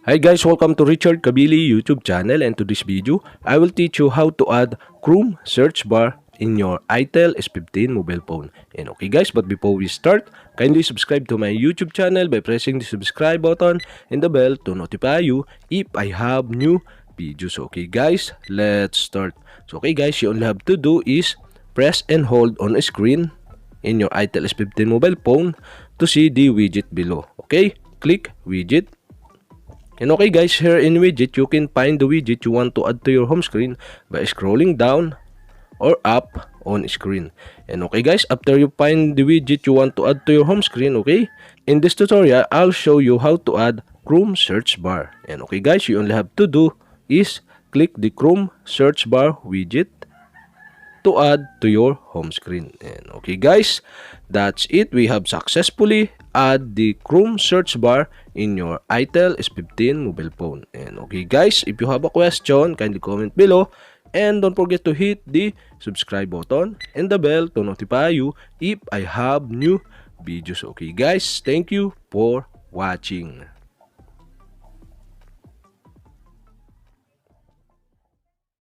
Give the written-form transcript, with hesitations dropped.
Hi guys, welcome to Richard Cabile YouTube channel, and to this video, I will teach you how to add Chrome Search Bar in your itel S15 mobile phone. And okay guys, but before we start, kindly subscribe to my YouTube channel by pressing the subscribe button and the bell to notify you if I have new videos. Okay guys, let's start. So okay guys, you only have to do is press and hold on a screen in your itel S15 mobile phone to see the widget below. Okay, click widget. And okay guys, here in widget, you can find the widget you want to add to your home screen by scrolling down or up on screen. And okay guys, after you find the widget you want to add to your home screen, okay, in this tutorial, I'll show you how to add Chrome Search Bar. And okay guys, you only have to do is click the Chrome Search Bar widget to add to your home screen. And okay guys, that's it. We have successfully add the Chrome search bar in your itel S15 mobile phone. And okay guys, if you have a question, kindly comment below, and don't forget to hit the subscribe button and the bell to notify you if I have new videos. Okay guys, thank you for watching.